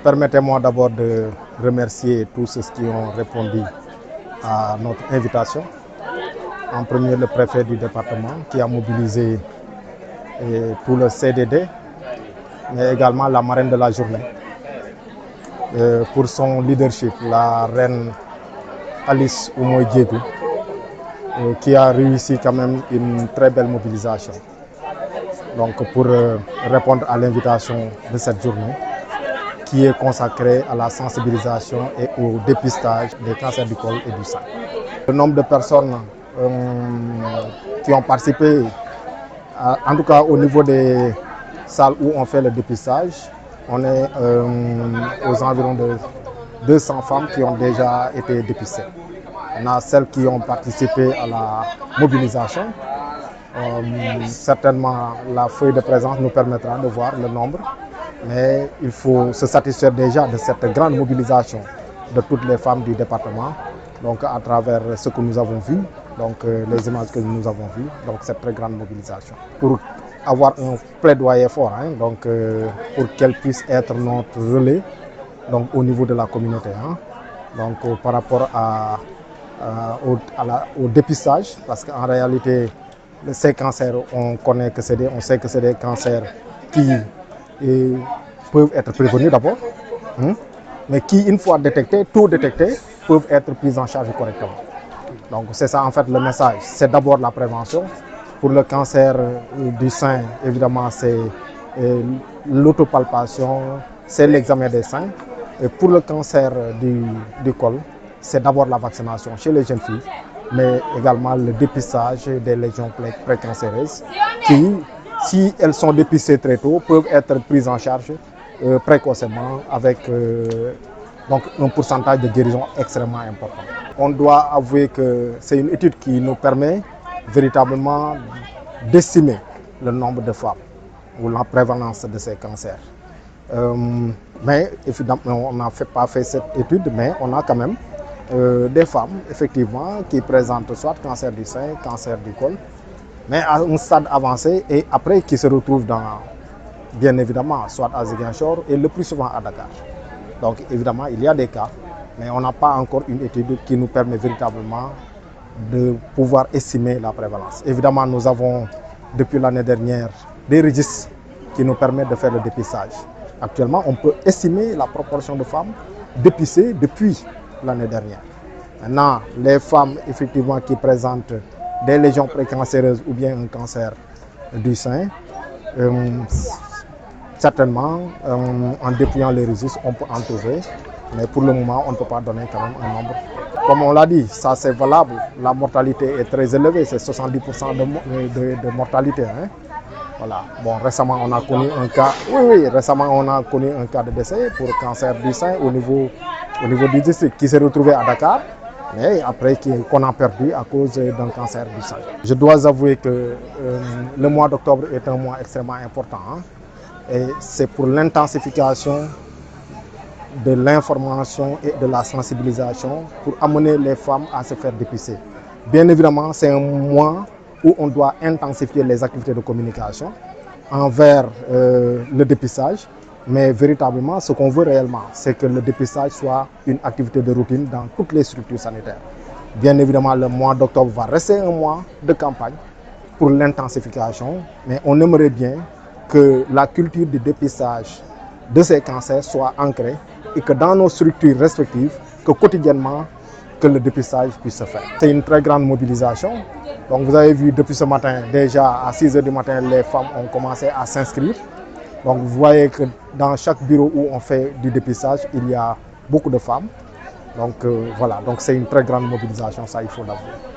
Permettez-moi d'abord de remercier tous ceux qui ont répondu à notre invitation. En premier, le préfet du département qui a mobilisé tout le CDD, mais également la marraine de la journée. Pour son leadership, la reine Alice Oumoy Diédou, qui a réussi quand même une très belle mobilisation. Donc pour répondre à l'invitation de cette journée, qui est consacrée à la sensibilisation et au dépistage des cancers du col et du sein. Le nombre de personnes qui ont participé, en tout cas au niveau des salles où on fait le dépistage, on est aux environs de 200 femmes qui ont déjà été dépistées. On a celles qui ont participé à la mobilisation. Certainement, la feuille de présence nous permettra de voir le nombre, mais il faut se satisfaire déjà de cette grande mobilisation de toutes les femmes du département, donc à travers ce que nous avons vu, donc les images que nous avons vues, donc cette très grande mobilisation. Pour avoir un plaidoyer fort, donc pour qu'elle puisse être notre relais, donc au niveau de la communauté, donc par rapport au dépistage, parce qu'en réalité, ces cancers, on sait que c'est des cancers qui peuvent être prévenus d'abord, mais qui, une fois détectés, tôt détectés, peuvent être pris en charge correctement. Donc c'est ça en fait le message, c'est d'abord la prévention. Pour le cancer du sein, évidemment, c'est l'autopalpation, c'est l'examen des seins. Et pour le cancer du col, c'est d'abord la vaccination chez les jeunes filles, mais également le dépistage des lésions précancéreuses qui, si elles sont dépistées très tôt, peuvent être prises en charge précocement avec donc un pourcentage de guérison extrêmement important. On doit avouer que c'est une étude qui nous permet véritablement d'estimer le nombre de femmes ou la prévalence de ces cancers. Mais évidemment, on n'a pas fait cette étude, mais on a quand même des femmes, effectivement, qui présentent soit cancer du sein, cancer du col, mais à un stade avancé et après qui se retrouvent bien évidemment, soit à Ziguinchor et le plus souvent à Dakar. Donc évidemment, il y a des cas, mais on n'a pas encore une étude qui nous permet véritablement de pouvoir estimer la prévalence. Évidemment, nous avons depuis l'année dernière des registres qui nous permettent de faire le dépistage. Actuellement, on peut estimer la proportion de femmes dépistées depuis l'année dernière. Maintenant, les femmes effectivement qui présentent des lésions précancéreuses ou bien un cancer du sein, certainement, en dépouillant les registres, on peut en trouver, mais pour le moment, on ne peut pas donner quand même un nombre. Comme on l'a dit, ça c'est valable, la mortalité est très élevée, c'est 70% de mortalité. Voilà. Bon, récemment, on a connu un cas, récemment, on a connu un cas de décès pour cancer du sein au niveau du district qui s'est retrouvé à Dakar, mais après qu'on a perdu à cause d'un cancer du sein. Je dois avouer que le mois d'octobre est un mois extrêmement important. Et c'est pour l'intensification de l'information et de la sensibilisation pour amener les femmes à se faire dépister. Bien évidemment, c'est un mois où on doit intensifier les activités de communication envers le dépistage, mais véritablement, ce qu'on veut réellement, c'est que le dépistage soit une activité de routine dans toutes les structures sanitaires. Bien évidemment, le mois d'octobre va rester un mois de campagne pour l'intensification, mais on aimerait bien que la culture du dépistage de ces cancers soit ancrée et que dans nos structures respectives, que quotidiennement, que le dépistage puisse se faire. C'est une très grande mobilisation. Donc vous avez vu depuis ce matin, déjà à 6 h du matin, les femmes ont commencé à s'inscrire. Donc vous voyez que dans chaque bureau où on fait du dépistage, il y a beaucoup de femmes. Donc voilà, donc c'est une très grande mobilisation, ça il faut l'avouer.